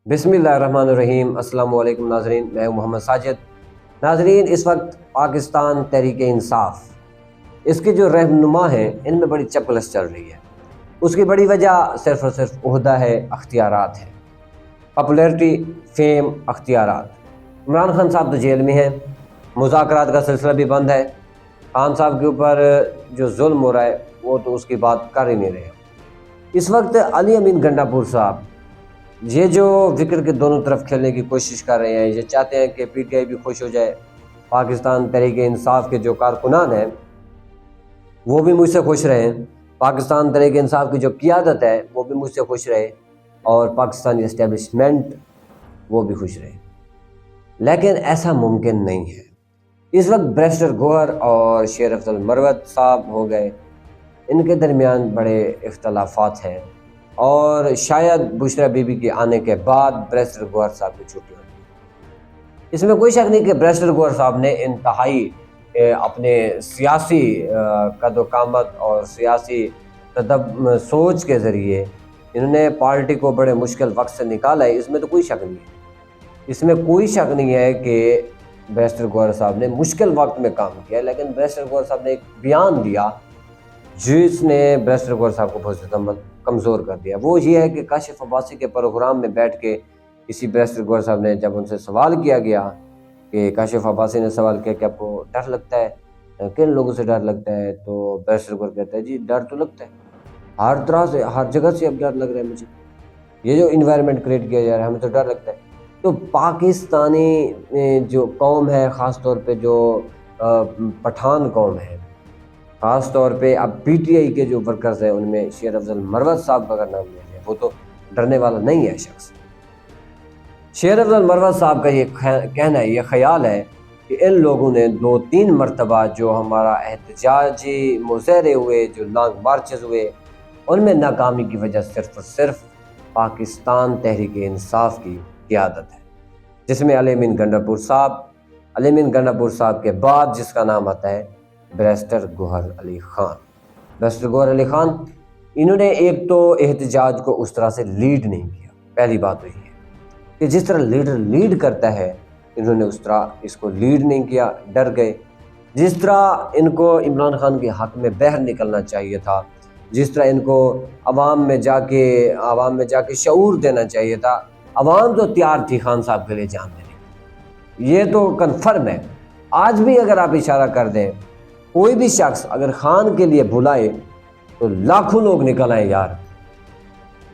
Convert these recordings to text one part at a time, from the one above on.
بسم اللہ الرحمن الرحیم۔ السلام علیکم ناظرین، میں ہوں محمد ساجد۔ ناظرین، اس وقت پاکستان تحریک انصاف، اس کے جو رہنما ہیں ان میں بڑی چپلس چل رہی ہے۔ اس کی بڑی وجہ صرف اور صرف عہدہ ہے، اختیارات ہے، پاپولیرٹی، فیم، اختیارات۔ عمران خان صاحب تو جیل میں ہیں، مذاکرات کا سلسلہ بھی بند ہے، خان صاحب کے اوپر جو ظلم ہو رہا ہے وہ تو اس کی بات کر ہی نہیں رہے۔ اس وقت علی امین گنڈا پور صاحب یہ جو وکٹ کے دونوں طرف کھیلنے کی کوشش کر رہے ہیں، یہ چاہتے ہیں کہ پی ٹی آئی بھی خوش ہو جائے، پاکستان تحریک انصاف کے جو کارکنان ہیں وہ بھی مجھ سے خوش رہیں، پاکستان تحریک انصاف کی جو قیادت ہے وہ بھی مجھ سے خوش رہے، اور پاکستانی اسٹیبلشمنٹ وہ بھی خوش رہے۔ لیکن ایسا ممکن نہیں ہے۔ اس وقت بیرسٹر گوہر اور شیر افضل مروت صاحب ہو گئے، ان کے درمیان بڑے اختلافات ہیں، اور شاید بشرا بی بی کے آنے کے بعد بیرسٹر گوہر صاحب کی چھٹی ہوگی۔ اس میں کوئی شک نہیں کہ بیرسٹر گوہر صاحب نے انتہائی اپنے سیاسی قد و قامت اور سیاسی سوچ کے ذریعے انہوں نے پارٹی کو بڑے مشکل وقت سے نکالا ہے، اس میں تو کوئی شک نہیں ہے۔ اس میں کوئی شک نہیں ہے کہ بیرسٹر گوہر صاحب نے مشکل وقت میں کام کیا، لیکن بیرسٹر گوہر صاحب نے ایک بیان دیا جس نے بیرسٹر گوہر صاحب کو بہت زیادہ کمزور کر دیا۔ وہ یہ ہے کہ کاشف عباسی کے پروگرام میں بیٹھ کے کسی بیرسٹر گوہر صاحب نے جب ان سے سوال کیا گیا کہ کاشف عباسی نے سوال کیا کہ آپ کو ڈر لگتا ہے، کن لوگوں سے ڈر لگتا ہے، تو بیرسٹر گوہر کہتا ہے جی ڈر تو لگتا ہے، ہر طرح سے، ہر جگہ سے اب ڈر لگ رہا ہے مجھے، یہ جو انوائرمنٹ کریٹ کیا جا رہا ہے ہمیں تو ڈر لگتا ہے۔ تو پاکستانی جو قوم ہے، خاص طور پہ جو پٹھان قوم ہے، خاص طور پہ اب پی ٹی آئی کے جو ورکرز ہیں ان میں شیر افضل مروت صاحب کا اگر نام لیا جائے، وہ تو ڈرنے والا نہیں ہے شخص۔ شیر افضل مروت صاحب کا یہ کہنا ہے، یہ خیال ہے کہ ان لوگوں نے 2-3 مرتبہ جو ہمارا احتجاجی مظاہرے ہوئے، جو لانگ مارچز ہوئے، ان میں ناکامی کی وجہ صرف اور صرف پاکستان تحریک انصاف کی قیادت ہے، جس میں علی امین گنڈا پور صاحب کے بعد جس کا نام آتا ہے بیرسٹر گوہر علی خان۔ بیرسٹر گوہر علی خان، انہوں نے ایک تو احتجاج کو اس طرح سے لیڈ نہیں کیا، پہلی بات تو یہ ہے کہ جس طرح لیڈر لیڈ کرتا ہے انہوں نے اس طرح اس کو لیڈ نہیں کیا، ڈر گئے۔ جس طرح ان کو عمران خان کے حق میں باہر نکلنا چاہیے تھا، جس طرح ان کو عوام میں جا کے شعور دینا چاہیے تھا، عوام تو تیار تھی خان صاحب کے لیے جان دینے کی، یہ تو کنفرم ہے۔ آج بھی اگر آپ اشارہ کر دیں، کوئی بھی شخص اگر خان کے لیے بلائے تو لاکھوں لوگ نکل آئے یار۔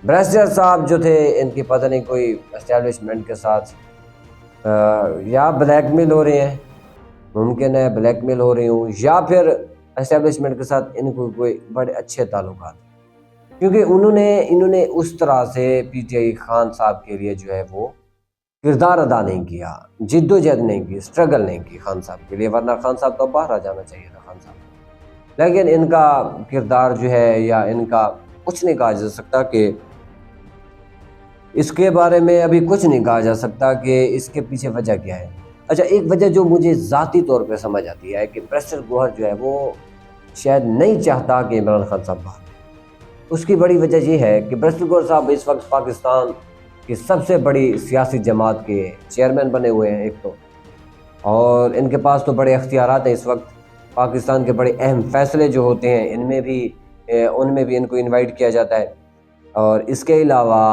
بیرسٹر صاحب جو تھے ان کی پتہ نہیں کوئی اسٹیبلشمنٹ کے ساتھ یا بلیک میل ہو رہے ہیں، ممکن ہے بلیک میل ہو رہی ہوں، یا پھر اسٹیبلشمنٹ کے ساتھ ان کو کوئی بڑے اچھے تعلقات، کیونکہ انہوں نے اس طرح سے پی ٹی آئی خان صاحب کے لیے جو ہے وہ کردار ادا نہیں کیا، جد و جہد نہیں کی، اسٹرگل نہیں کی خان صاحب کے لیے، ورنہ خان صاحب تو باہر آ جانا چاہیے تھا خان صاحب۔ لیکن ان کا کردار جو ہے، یا ان کا کچھ نہیں کہا جا سکتا کہ اس کے بارے میں ابھی کچھ نہیں کہا جا سکتا کہ اس کے پیچھے وجہ کیا ہے۔ اچھا، ایک وجہ جو مجھے ذاتی طور پہ سمجھ آتی ہے کہ بیرسٹر گوہر جو ہے وہ شاید نہیں چاہتا کہ عمران خان صاحب باہر آئیں۔ اس کی بڑی وجہ یہ ہے کہ بیرسٹر گوہر صاحب اس وقت پاکستان کی سب سے بڑی سیاسی جماعت کے چیئرمین بنے ہوئے ہیں ایک تو، اور ان کے پاس تو بڑے اختیارات ہیں۔ اس وقت پاکستان کے بڑے اہم فیصلے جو ہوتے ہیں ان میں بھی ان کو انوائٹ کیا جاتا ہے۔ اور اس کے علاوہ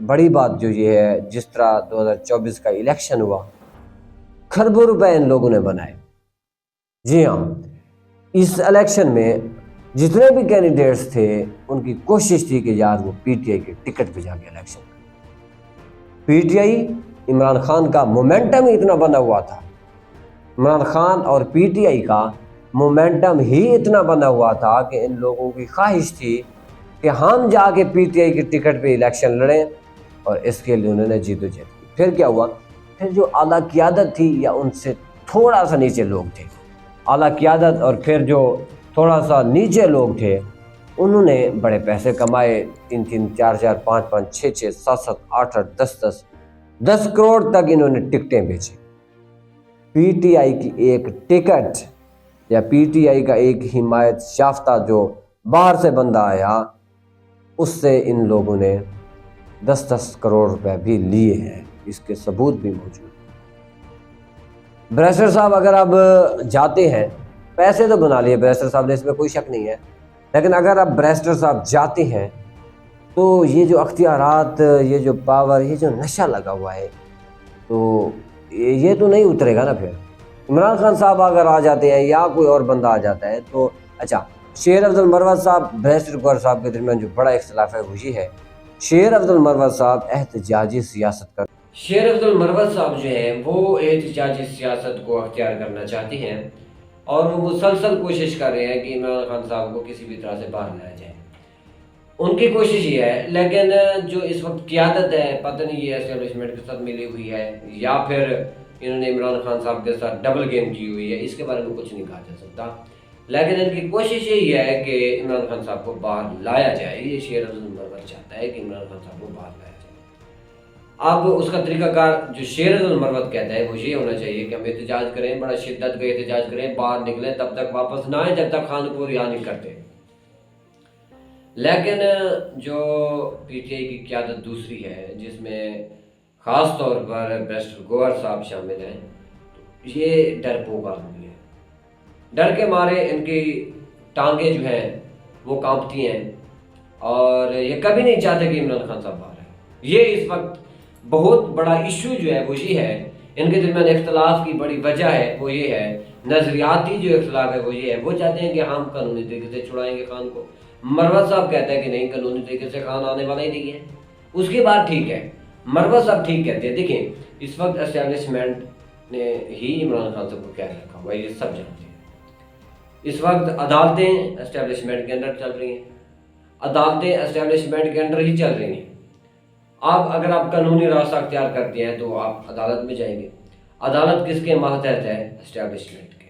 بڑی بات جو یہ ہے، جس طرح 2024 کا الیکشن ہوا، کھربوں روپے ان لوگوں نے بنائے۔ جی ہاں، اس الیکشن میں جتنے بھی کینڈیڈیٹس تھے ان کی کوشش تھی کہ یار وہ پی ٹی آئی کے ٹکٹ پہ جا کے الیکشن کریں۔ P T I, Imran Khan کا مومنٹم ہی اتنا بنا ہوا تھا، عمران خان اور پی ٹی آئی کا مومنٹم ہی اتنا بنا ہوا تھا کہ ان لوگوں کی خواہش تھی کہ ہم جا کے پی ٹی آئی کے ٹکٹ پہ الیکشن لڑیں، اور اس کے لیے انہوں نے جد و جہد کی۔ پھر کیا ہوا؟ پھر جو اعلیٰ قیادت تھی یا ان سے تھوڑا سا نیچے لوگ تھے، اعلیٰ قیادت اور پھر جو تھوڑا سا نیچے لوگ تھے، انہوں نے بڑے پیسے کمائے، 3-3، 4-4، 5-5، 6-6، 7-7، 8-8، 10 کروڑ تک انہوں نے ٹکٹیں بیچی۔ پی ٹی آئی کی ایک ٹکٹ یا پی ٹی آئی کا ایک حمایت یافتہ جو باہر سے بندہ آیا، اس سے ان لوگوں نے 10-10 کروڑ روپے بھی لیے ہیں، اس کے ثبوت بھی موجود ہیں۔ بیرسٹر صاحب اگر اب جاتے ہیں، پیسے تو بنا لیے بیرسٹر صاحب نے، اس میں کوئی شک نہیں ہے، لیکن اگر اب بیرسٹر صاحب جاتے ہیں تو یہ جو اختیارات، یہ جو پاور، یہ جو نشہ لگا ہوا ہے، تو یہ تو نہیں اترے گا نا پھر۔ عمران خان صاحب اگر آ جاتے ہیں یا کوئی اور بندہ آ جاتا ہے تو اچھا، شیر افضل مروت صاحب بیرسٹر گوہر صاحب کے درمیان جو بڑا اختلاف ہے وہ یہ ہے، شیر افضل مروت صاحب احتجاجی سیاست کر شیر افضل مروت صاحب جو ہیں وہ احتجاجی سیاست کو اختیار کرنا چاہتے ہیں، اور وہ مسلسل کوشش کر رہے ہیں کہ عمران خان صاحب کو کسی بھی طرح سے باہر لایا جائے۔ ان کی کوشش یہ ہے، لیکن جو اس وقت قیادت ہے، پتہ نہیں یہ اسٹیبلشمنٹ کے ساتھ ملی ہوئی ہے یا پھر انہوں نے عمران خان صاحب کے ساتھ ڈبل گیم کی ہوئی ہے، اس کے بارے میں کچھ نہیں کہا جا سکتا، لیکن ان کی کوشش یہی ہے کہ عمران خان صاحب کو باہر لایا جائے۔ یہ شیر افضل مروت چاہتا ہے کہ عمران خان صاحب کو باہر لایا جائے۔ اب اس کا طریقہ کار جو شیر افضل مروت کہتا ہے وہ یہ ہونا چاہیے کہ ہم احتجاج کریں، بڑا شدت کا احتجاج کریں، باہر نکلیں، تب تک واپس نہ آئیں جب تک خان کو رہا نہیں کرتے۔ لیکن جو پی ٹی آئی کی قیادت دوسری ہے، جس میں خاص طور پر بیرسٹر گوہر صاحب شامل ہیں، یہ ڈرپوک آدمی ہے، ڈر کے مارے ان کی ٹانگیں جو ہیں وہ کانپتی ہیں، اور یہ کبھی نہیں چاہتے کہ عمران خان صاحب باہر آئے۔ یہ اس وقت بہت بڑا ایشو جو ہے وہ یہ ہے، ان کے درمیان اختلاف کی بڑی وجہ ہے وہ یہ ہے، نظریاتی جو اختلاف ہے وہ یہ ہے، وہ چاہتے ہیں کہ ہم قانونی طریقے سے چھڑائیں گے خان کو، مروت صاحب کہتا ہے کہ نہیں، قانونی طریقے سے خان آنے والا ہی نہیں ہے۔ اس کی بات ٹھیک ہے، مروت صاحب ٹھیک کہتے ہیں۔ دیکھیں، اس وقت اسٹیبلشمنٹ نے ہی عمران خان صاحب کو کیا رکھا ہوا ہے، یہ سب جانتے ہیں۔ اس وقت عدالتیں اسٹیبلشمنٹ کے اندر چل رہی ہیں، عدالتیں اسٹیبلشمنٹ کے اندر ہی چل رہی ہیں۔ آپ اگر آپ قانونی راستہ اختیار کرتے ہیں تو آپ عدالت میں جائیں گے۔ عدالت کس کے ماتحت ہے؟ اسٹیبلشمنٹ کے۔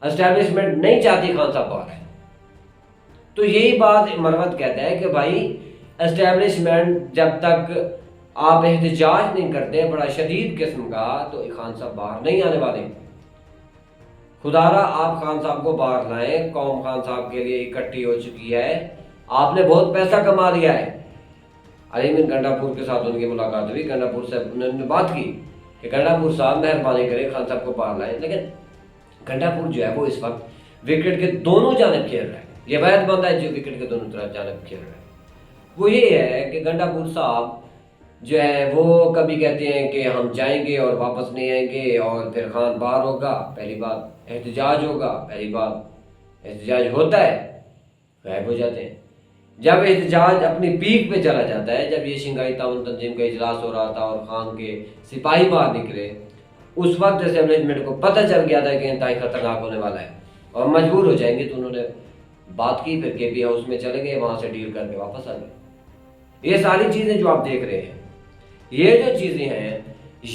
اسٹیبلشمنٹ نہیں چاہتی خان صاحب باہر آئے، تو یہی بات مروت کہتا ہے کہ بھائی اسٹیبلشمنٹ جب تک آپ احتجاج نہیں کرتے بڑا شدید قسم کا، تو خان صاحب باہر نہیں آنے والے۔ خدا را آپ خان صاحب کو باہر لائیں، قوم خان صاحب کے لیے اکٹھی ہو چکی ہے، آپ نے بہت پیسہ کما لیا ہے۔ علی امین گنڈا پور کے ساتھ ان کی ملاقات ہوئی، گنڈا پور سے انہوں نے بات کی کہ گنڈا پور صاحب مہربانی کریں خان صاحب کو باہر لائیں، لیکن گنڈا پور جو ہے وہ اس وقت وکٹ کے دونوں جانب کھیل رہا ہے۔ یہ واحد بندہ ہے جو وکٹ کے دونوں طرف جانب کھیل رہا ہے۔ وہ یہ ہے کہ گنڈا پور صاحب جو ہے وہ کبھی کہتے ہیں کہ ہم جائیں گے اور واپس نہیں آئیں گے، اور پھر خان باہر ہوگا، پہلی بات احتجاج ہوگا، پہلی بات احتجاج ہوتا ہے، غائب ہو جاتے ہیں۔ جب احتجاج اپنی پیک پہ چلا جاتا ہے، جب یہ شنگھائی تعاون تنظیم کا اجلاس ہو رہا تھا اور خان کے سپاہی باہر نکلے، اس وقت اسٹیبلشمنٹ کو پتہ چل گیا تھا کہ انتہائی خطرناک ہونے والا ہے اور مجبور ہو جائیں گے، تو انہوں نے بات کی، پھر کے پی ہاؤس میں چلے گئے، وہاں سے ڈیل کر کے واپس آ گئے۔ یہ ساری چیزیں جو آپ دیکھ رہے ہیں، یہ جو چیزیں ہیں،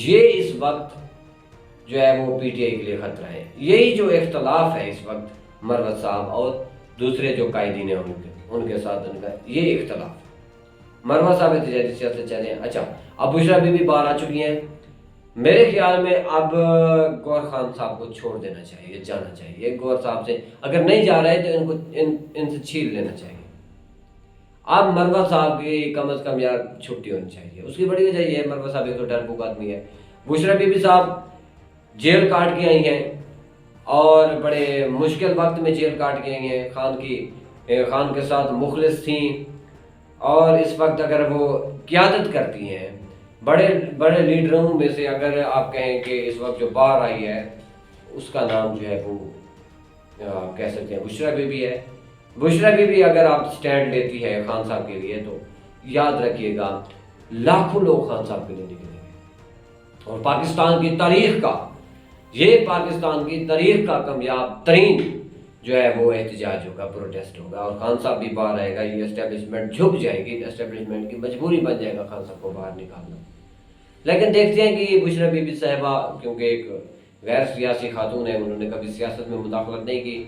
یہ اس وقت جو ہے وہ پی ٹی آئی کے لیے خطرہ ہے۔ یہی جو اختلاف ہے اس وقت مروت صاحب اور دوسرے جو قائدین ہیں ان کے ساتھ، ان کا یہ اختلاف۔ مروت صاحب احتجاجی سیاست چلے ہیں۔ اچھا، اب بشرا بی بی باہر آ چکی ہیں، میرے خیال میں اب گوہر خان صاحب کو چھوڑ دینا چاہیے، جانا چاہیے گوہر صاحب سے، اگر نہیں جا رہے تو ان سے چھین لینا چاہیے۔ اب مروت صاحب کی کم از کم یار چھٹی ہونی چاہیے۔ اس کی بڑی وجہ یہ ہے، مروت صاحب ایک تو ڈرپوک آدمی ہے، بشرا بی بی صاحب جیل کاٹ کے آئی ہیں اور بڑے مشکل وقت میں جیل کاٹ کے آئی ہیں، خان کے ساتھ مخلص تھیں، اور اس وقت اگر وہ قیادت کرتی ہیں، بڑے بڑے لیڈروں میں سے اگر آپ کہیں کہ اس وقت جو باہر آئی ہے اس کا نام جو ہے وہ کہہ سکتے ہیں بشرا بی بی ہے۔ بشرا بی بی اگر آپ سٹینڈ لیتی ہے خان صاحب کے لیے، تو یاد رکھیے گا لاکھوں لوگ خان صاحب کے لیے نکلیں گے، اور پاکستان کی تاریخ کا، یہ پاکستان کی تاریخ کا کامیاب ترین جو ہے وہ احتجاج ہوگا، پروٹیسٹ ہوگا، اور خان صاحب بھی باہر آئے گا۔ یہ اسٹیبلشمنٹ جھک جائے گی، اسٹیبلشمنٹ کی مجبوری بن جائے گا خان صاحب کو باہر نکالنا۔ لیکن دیکھتے ہیں کہ بشرا بی بی صاحبہ کیونکہ ایک غیر سیاسی خاتون ہے، انہوں نے کبھی سیاست میں مداخلت نہیں کی،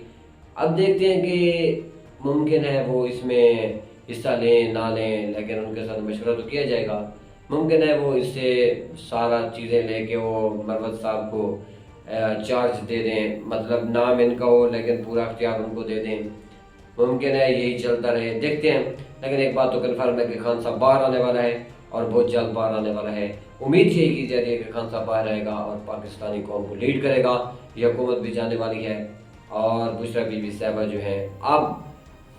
اب دیکھتے ہیں کہ ممکن ہے وہ اس میں حصہ لیں نہ لیں، لیکن ان کے ساتھ مشورہ تو کیا جائے گا۔ ممکن ہے وہ اس سے سارا چیزیں لے کے وہ مروت صاحب کو چارج دے دیں، مطلب نام ان کا ہو لیکن پورا اختیار ان کو دے دیں، ممکن ہے یہی چلتا رہے، دیکھتے ہیں۔ لیکن ایک بات تو کنفرم ہے کہ خان صاحب باہر آنے والا ہے، اور بہت جلد باہر آنے والا ہے۔ امید یہی کی جا رہی ہے کہ خان صاحب باہر آئے گا اور پاکستانی قوم کو لیڈ کرے گا۔ یہ حکومت بھی جانے والی ہے اور بشریٰ بی بی صاحبہ جو ہیں اب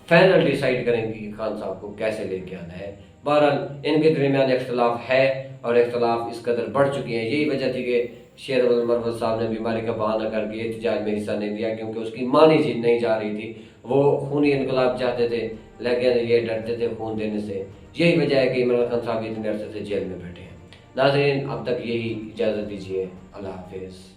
فائنل ڈیسائیڈ کریں گے کہ خان صاحب کو کیسے لے کے آنا ہے۔ بہرحال ان کے درمیان اختلاف ہے اور اختلاف اس قدر بڑھ چکی ہیں۔ یہی وجہ تھی کہ شیر احمد مروت صاحب نے بیماری کا بہانہ کر کے احتجاج میں حصہ نہیں لیا، کیونکہ اس کی مانی جیت نہیں جا رہی تھی۔ وہ خونی انقلاب چاہتے تھے لیکن یہ ڈرتے تھے خون دینے سے۔ یہی وجہ ہے کہ عمران خان صاحب اتنے عرصے سے جیل میں بیٹھے ہیں۔ ناظرین اب تک یہی اجازت دیجیے، اللہ حافظ۔